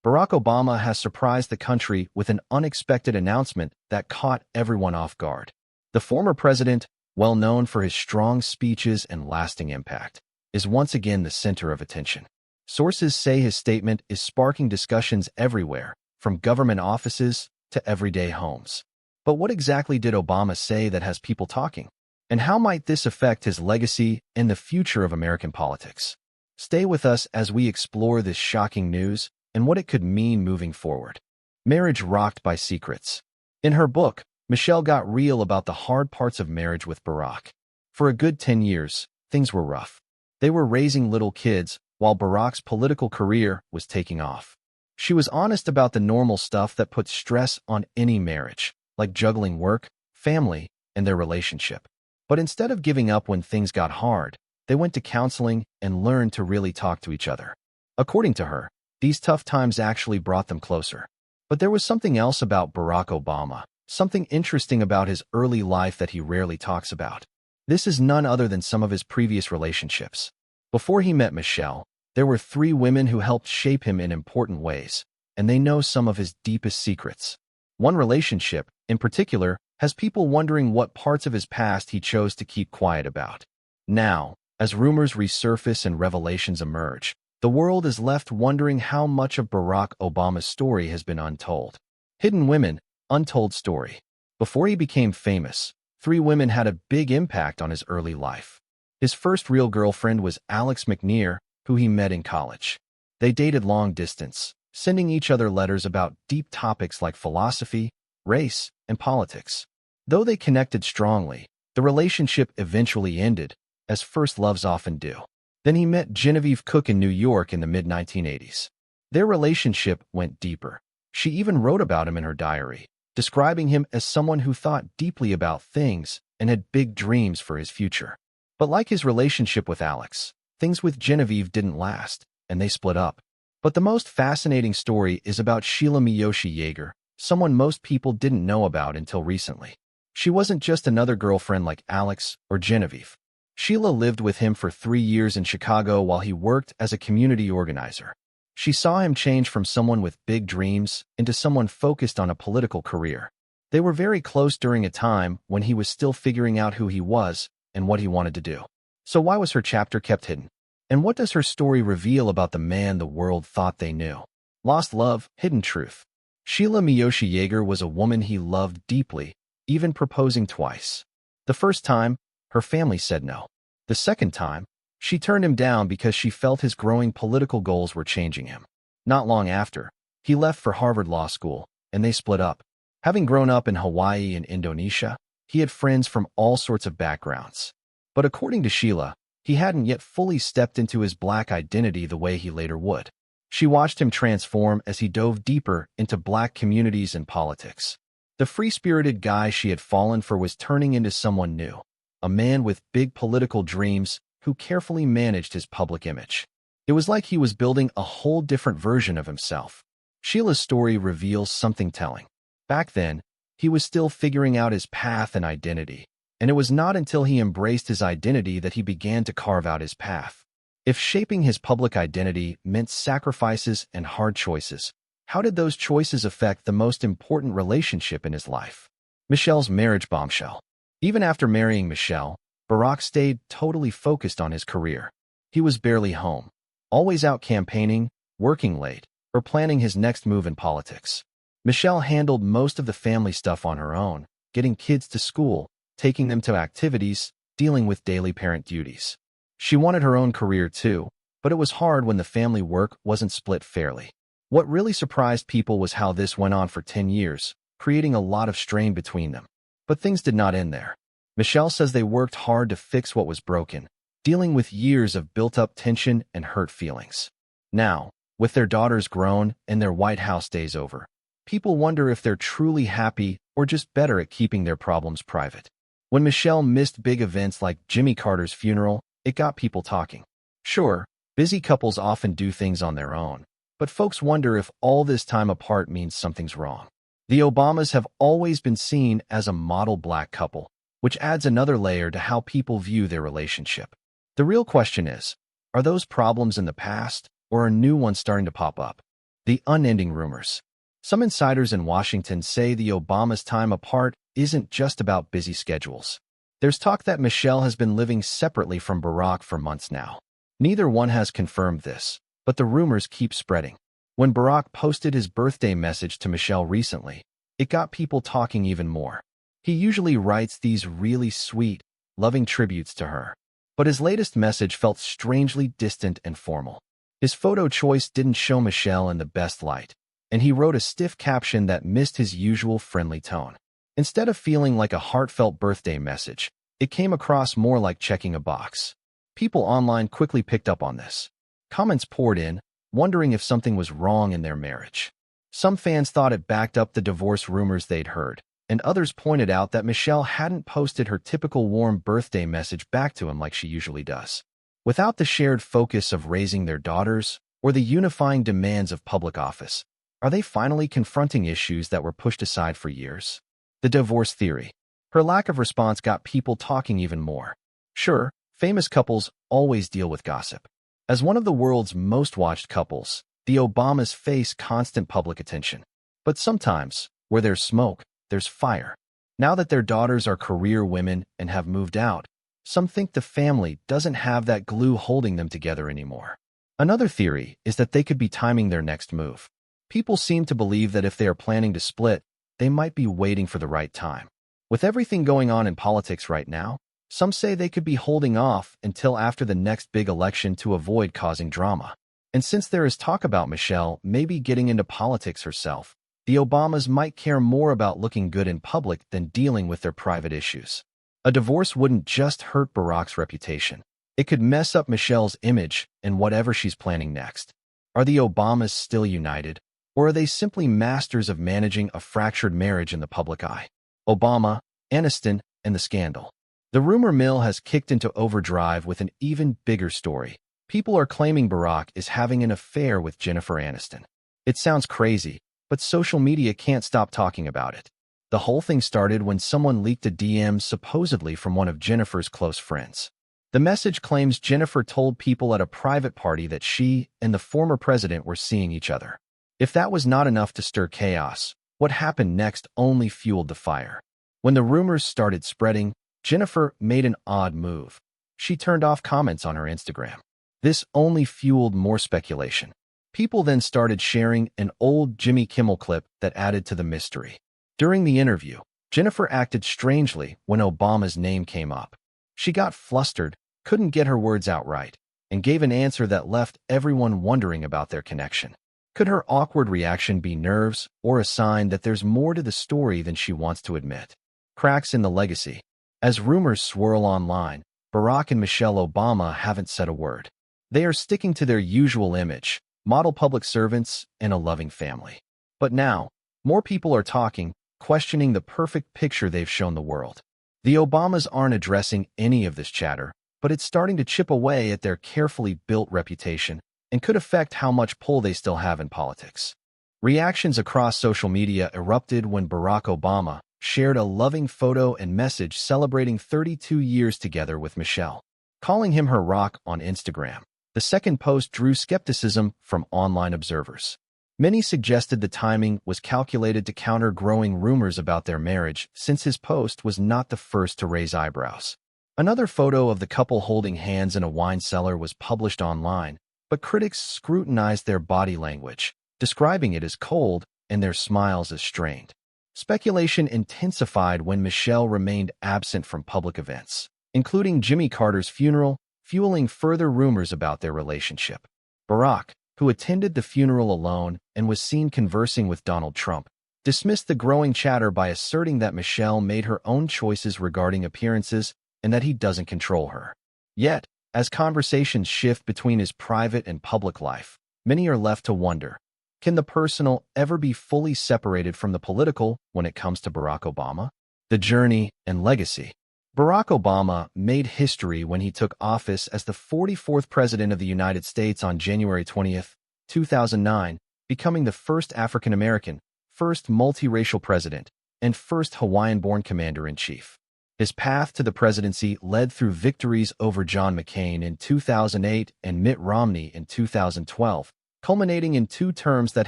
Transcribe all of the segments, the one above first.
Barack Obama has surprised the country with an unexpected announcement that caught everyone off guard. The former president, well known for his strong speeches and lasting impact, is once again the center of attention. Sources say his statement is sparking discussions everywhere, from government offices to everyday homes. But what exactly did Obama say that has people talking? And how might this affect his legacy and the future of American politics? Stay with us as we explore this shocking news and what it could mean moving forward. Marriage rocked by secrets. In her book, Michelle got real about the hard parts of marriage with Barack. For a good 10 years, things were rough. They were raising little kids while Barack's political career was taking off. She was honest about the normal stuff that puts stress on any marriage, like juggling work, family, and their relationship. But instead of giving up when things got hard, they went to counseling and learned to really talk to each other. According to her, these tough times actually brought them closer. But there was something else about Barack Obama, something interesting about his early life that he rarely talks about. This is none other than some of his previous relationships. Before he met Michelle, there were 3 women who helped shape him in important ways, and they know some of his deepest secrets. One relationship, in particular, has people wondering what parts of his past he chose to keep quiet about. Now, as rumors resurface and revelations emerge, the world is left wondering how much of Barack Obama's story has been untold. Hidden Women, Untold Story. Before he became famous, 3 women had a big impact on his early life. His first real girlfriend was Alex McNear, who he met in college. They dated long distance, sending each other letters about deep topics like philosophy, race, and politics. Though they connected strongly, the relationship eventually ended, as first loves often do. Then he met Genevieve Cook in New York in the mid-1980s. Their relationship went deeper. She even wrote about him in her diary, describing him as someone who thought deeply about things and had big dreams for his future. But like his relationship with Alex, things with Genevieve didn't last, and they split up. But the most fascinating story is about Sheila Miyoshi Yeager, someone most people didn't know about until recently. She wasn't just another girlfriend like Alex or Genevieve. Sheila lived with him for 3 years in Chicago while he worked as a community organizer. She saw him change from someone with big dreams into someone focused on a political career. They were very close during a time when he was still figuring out who he was and what he wanted to do. So why was her chapter kept hidden? And what does her story reveal about the man the world thought they knew? Lost love, hidden truth. Sheila Miyoshi Yeager was a woman he loved deeply, even proposing twice. The first time, her family said no. The second time, she turned him down because she felt his growing political goals were changing him. Not long after, he left for Harvard Law School, and they split up. Having grown up in Hawaii and Indonesia, he had friends from all sorts of backgrounds. But according to Sheila, he hadn't yet fully stepped into his Black identity the way he later would. She watched him transform as he dove deeper into Black communities and politics. The free-spirited guy she had fallen for was turning into someone new, a man with big political dreams who carefully managed his public image. It was like he was building a whole different version of himself. Sheila's story reveals something telling. Back then, he was still figuring out his path and identity, and it was not until he embraced his identity that he began to carve out his path. If shaping his public identity meant sacrifices and hard choices, how did those choices affect the most important relationship in his life? Michelle's marriage bombshell. Even after marrying Michelle, Barack stayed totally focused on his career. He was barely home, always out campaigning, working late, or planning his next move in politics. Michelle handled most of the family stuff on her own, getting kids to school, taking them to activities, dealing with daily parent duties. She wanted her own career too, but it was hard when the family work wasn't split fairly. What really surprised people was how this went on for 10 years, creating a lot of strain between them. But things did not end there. Michelle says they worked hard to fix what was broken, dealing with years of built-up tension and hurt feelings. Now, with their daughters grown and their White House days over, people wonder if they're truly happy or just better at keeping their problems private. When Michelle missed big events like Jimmy Carter's funeral, it got people talking. Sure, busy couples often do things on their own, but folks wonder if all this time apart means something's wrong. The Obamas have always been seen as a model Black couple, which adds another layer to how people view their relationship. The real question is, are those problems in the past, or are new ones starting to pop up? The unending rumors. Some insiders in Washington say the Obamas' time apart isn't just about busy schedules. There's talk that Michelle has been living separately from Barack for months now. Neither one has confirmed this, but the rumors keep spreading. When Barack posted his birthday message to Michelle recently, it got people talking even more. He usually writes these really sweet, loving tributes to her, but his latest message felt strangely distant and formal. His photo choice didn't show Michelle in the best light, and he wrote a stiff caption that missed his usual friendly tone. Instead of feeling like a heartfelt birthday message, it came across more like checking a box. People online quickly picked up on this. Comments poured in, wondering if something was wrong in their marriage. Some fans thought it backed up the divorce rumors they'd heard, and others pointed out that Michelle hadn't posted her typical warm birthday message back to him like she usually does. Without the shared focus of raising their daughters or the unifying demands of public office, are they finally confronting issues that were pushed aside for years? The divorce theory. Her lack of response got people talking even more. Sure, famous couples always deal with gossip. As one of the world's most watched couples, the Obamas face constant public attention. But sometimes, where there's smoke, there's fire. Now that their daughters are career women and have moved out, some think the family doesn't have that glue holding them together anymore. Another theory is that they could be timing their next move. People seem to believe that if they are planning to split, they might be waiting for the right time. With everything going on in politics right now, some say they could be holding off until after the next big election to avoid causing drama. And since there is talk about Michelle maybe getting into politics herself, the Obamas might care more about looking good in public than dealing with their private issues. A divorce wouldn't just hurt Barack's reputation. It could mess up Michelle's image and whatever she's planning next. Are the Obamas still united, or are they simply masters of managing a fractured marriage in the public eye? Obama, Aniston, and the scandal. The rumor mill has kicked into overdrive with an even bigger story. People are claiming Barack is having an affair with Jennifer Aniston. It sounds crazy, but social media can't stop talking about it. The whole thing started when someone leaked a DM supposedly from one of Jennifer's close friends. The message claims Jennifer told people at a private party that she and the former president were seeing each other. If that was not enough to stir chaos, what happened next only fueled the fire. When the rumors started spreading, Jennifer made an odd move. She turned off comments on her Instagram. This only fueled more speculation. People then started sharing an old Jimmy Kimmel clip that added to the mystery. During the interview, Jennifer acted strangely when Obama's name came up. She got flustered, couldn't get her words out right, and gave an answer that left everyone wondering about their connection. Could her awkward reaction be nerves or a sign that there's more to the story than she wants to admit? Cracks in the legacy. As rumors swirl online, Barack and Michelle Obama haven't said a word. They are sticking to their usual image, model public servants and a loving family. But now, more people are talking, questioning the perfect picture they've shown the world. The Obamas aren't addressing any of this chatter, but it's starting to chip away at their carefully built reputation and could affect how much pull they still have in politics. Reactions across social media erupted when Barack Obama shared a loving photo and message celebrating 32 years together with Michelle, calling him her rock on Instagram. The second post drew skepticism from online observers. Many suggested the timing was calculated to counter growing rumors about their marriage, since his post was not the first to raise eyebrows. Another photo of the couple holding hands in a wine cellar was published online, but critics scrutinized their body language, describing it as cold and their smiles as strained. Speculation intensified when Michelle remained absent from public events, including Jimmy Carter's funeral, fueling further rumors about their relationship. Barack, who attended the funeral alone and was seen conversing with Donald Trump, dismissed the growing chatter by asserting that Michelle made her own choices regarding appearances and that he doesn't control her. Yet, as conversations shift between his private and public life, many are left to wonder, can the personal ever be fully separated from the political when it comes to Barack Obama? The journey and legacy. Barack Obama made history when he took office as the 44th President of the United States on January 20, 2009, becoming the first African-American, first multiracial president, and first Hawaiian-born commander-in-chief. His path to the presidency led through victories over John McCain in 2008 and Mitt Romney in 2012, culminating in 2 terms that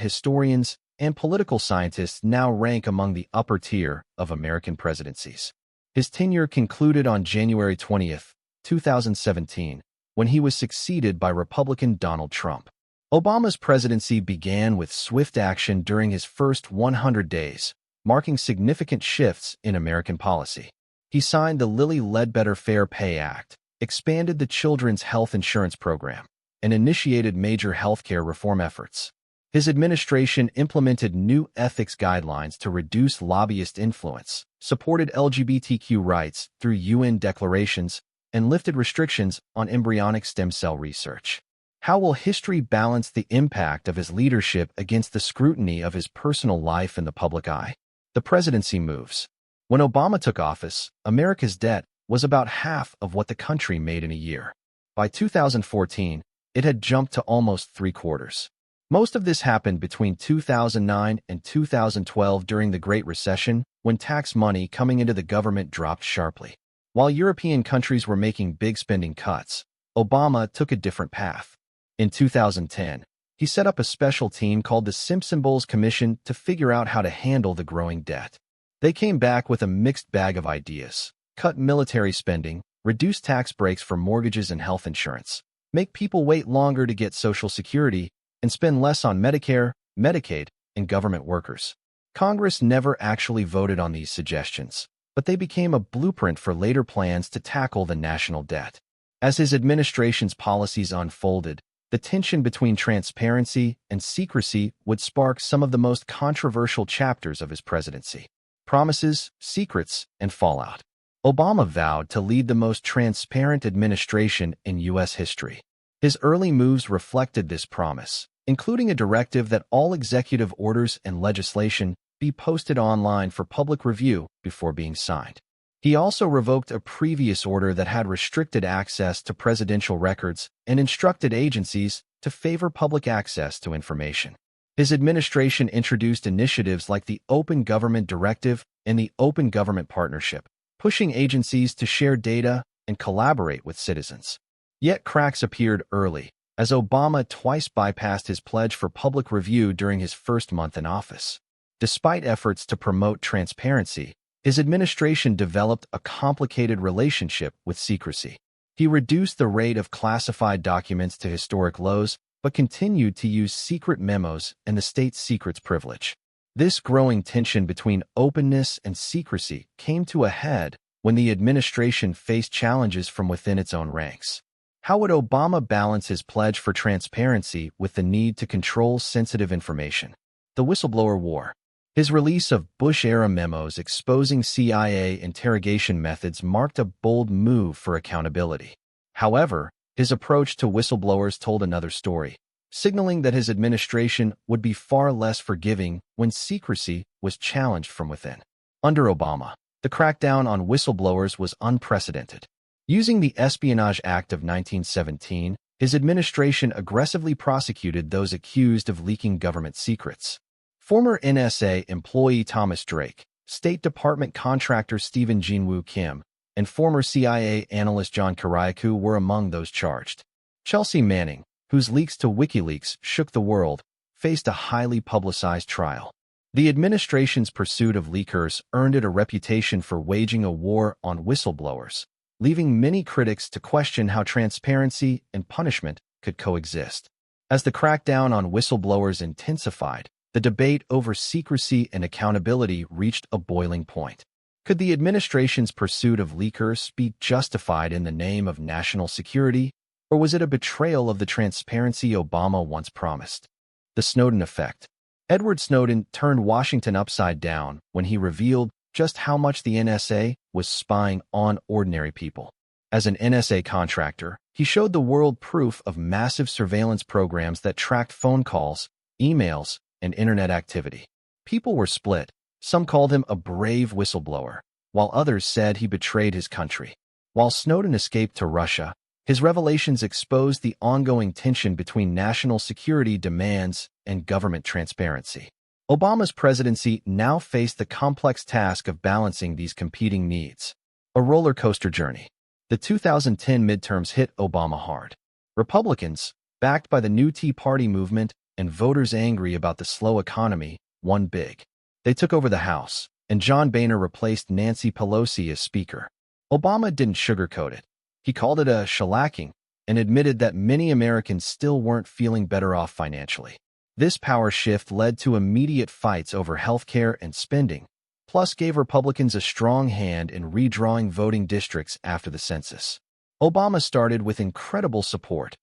historians and political scientists now rank among the upper tier of American presidencies. His tenure concluded on January 20, 2017, when he was succeeded by Republican Donald Trump. Obama's presidency began with swift action during his first 100 days, marking significant shifts in American policy. He signed the Lilly Ledbetter Fair Pay Act, expanded the Children's Health Insurance Program, and initiated major healthcare reform efforts. His administration implemented new ethics guidelines to reduce lobbyist influence, supported LGBTQ rights through UN declarations, and lifted restrictions on embryonic stem cell research. How will history balance the impact of his leadership against the scrutiny of his personal life in the public eye? The presidency moves. When Obama took office, America's debt was about half of what the country made in a year. By 2014, it had jumped to almost 3/4. Most of this happened between 2009 and 2012 during the Great Recession, when tax money coming into the government dropped sharply. While European countries were making big spending cuts, Obama took a different path. In 2010, he set up a special team called the Simpson-Bowles Commission to figure out how to handle the growing debt. They came back with a mixed bag of ideas: cut military spending, reduce tax breaks for mortgages and health insurance, make people wait longer to get Social Security, and spend less on Medicare, Medicaid, and government workers. Congress never actually voted on these suggestions, but they became a blueprint for later plans to tackle the national debt. As his administration's policies unfolded, the tension between transparency and secrecy would spark some of the most controversial chapters of his presidency. Promises, secrets, and fallout. Obama vowed to lead the most transparent administration in U.S. history. His early moves reflected this promise, including a directive that all executive orders and legislation be posted online for public review before being signed. He also revoked a previous order that had restricted access to presidential records and instructed agencies to favor public access to information. His administration introduced initiatives like the Open Government Directive and the Open Government Partnership, pushing agencies to share data and collaborate with citizens. Yet cracks appeared early, as Obama twice bypassed his pledge for public review during his first month in office. Despite efforts to promote transparency, his administration developed a complicated relationship with secrecy. He reduced the rate of classified documents to historic lows, but continued to use secret memos and the state secrets privilege. This growing tension between openness and secrecy came to a head when the administration faced challenges from within its own ranks. How would Obama balance his pledge for transparency with the need to control sensitive information? The whistleblower war. His release of Bush-era memos exposing CIA interrogation methods marked a bold move for accountability. However, his approach to whistleblowers told another story, signaling that his administration would be far less forgiving when secrecy was challenged from within. Under Obama, the crackdown on whistleblowers was unprecedented. Using the Espionage Act of 1917, his administration aggressively prosecuted those accused of leaking government secrets. Former NSA employee Thomas Drake, State Department contractor Stephen Jinwoo Kim, and former CIA analyst John Kiriakou were among those charged. Chelsea Manning, whose leaks to WikiLeaks shook the world, faced a highly publicized trial. The administration's pursuit of leakers earned it a reputation for waging a war on whistleblowers, leaving many critics to question how transparency and punishment could coexist. As the crackdown on whistleblowers intensified, the debate over secrecy and accountability reached a boiling point. Could the administration's pursuit of leakers be justified in the name of national security, or was it a betrayal of the transparency Obama once promised? The Snowden effect. Edward Snowden turned Washington upside down when he revealed just how much the NSA was spying on ordinary people. As an NSA contractor, he showed the world proof of massive surveillance programs that tracked phone calls, emails, and internet activity. People were split. Some called him a brave whistleblower, while others said he betrayed his country. While Snowden escaped to Russia, his revelations exposed the ongoing tension between national security demands and government transparency. Obama's presidency now faced the complex task of balancing these competing needs. A roller coaster journey. The 2010 midterms hit Obama hard. Republicans, backed by the new Tea Party movement, and voters angry about the slow economy won big. They took over the House, and John Boehner replaced Nancy Pelosi as Speaker. Obama didn't sugarcoat it. He called it a shellacking and admitted that many Americans still weren't feeling better off financially. This power shift led to immediate fights over health care and spending, plus gave Republicans a strong hand in redrawing voting districts after the census. Obama started with incredible support.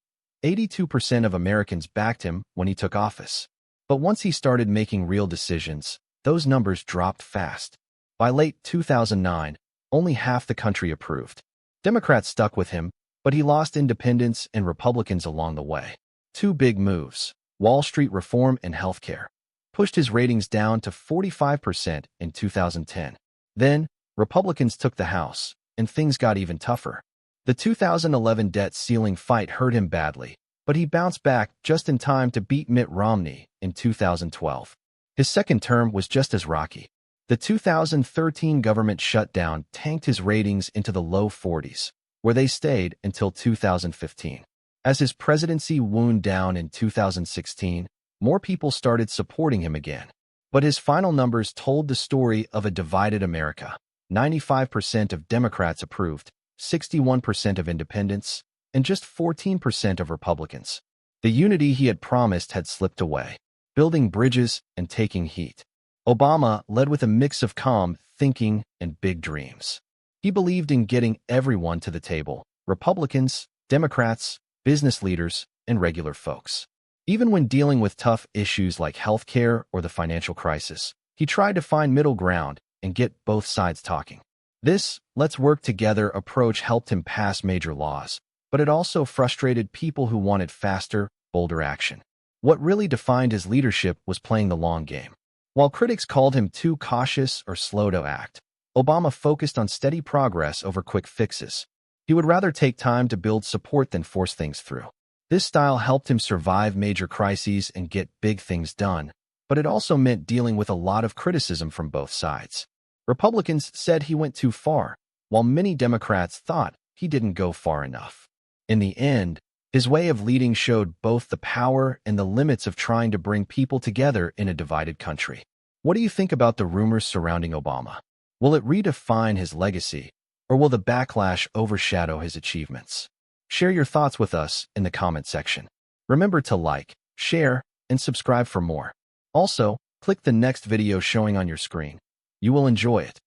82% of Americans backed him when he took office. But once he started making real decisions, those numbers dropped fast. By late 2009, only half the country approved. Democrats stuck with him, but he lost independents and Republicans along the way. Two big moves, Wall Street reform and healthcare, pushed his ratings down to 45% in 2010. Then, Republicans took the House, and things got even tougher. The 2011 debt ceiling fight hurt him badly, but he bounced back just in time to beat Mitt Romney in 2012. His second term was just as rocky. The 2013 government shutdown tanked his ratings into the low 40s, where they stayed until 2015. As his presidency wound down in 2016, more people started supporting him again. But his final numbers told the story of a divided America. 95% of Democrats approved, 61% of independents, and just 14% of Republicans. The unity he had promised had slipped away, building bridges and taking heat. Obama led with a mix of calm thinking and big dreams. He believed in getting everyone to the table, Republicans, Democrats, business leaders, and regular folks. Even when dealing with tough issues like health care or the financial crisis, he tried to find middle ground and get both sides talking. This let's work together approach helped him pass major laws, but it also frustrated people who wanted faster, bolder action. What really defined his leadership was playing the long game. While critics called him too cautious or slow to act, Obama focused on steady progress over quick fixes. He would rather take time to build support than force things through. This style helped him survive major crises and get big things done, but it also meant dealing with a lot of criticism from both sides. Republicans said he went too far, while many Democrats thought he didn't go far enough. In the end, his way of leading showed both the power and the limits of trying to bring people together in a divided country. What do you think about the rumors surrounding Obama? Will it redefine his legacy, or will the backlash overshadow his achievements? Share your thoughts with us in the comment section. Remember to like, share, and subscribe for more. Also, click the next video showing on your screen. You will enjoy it.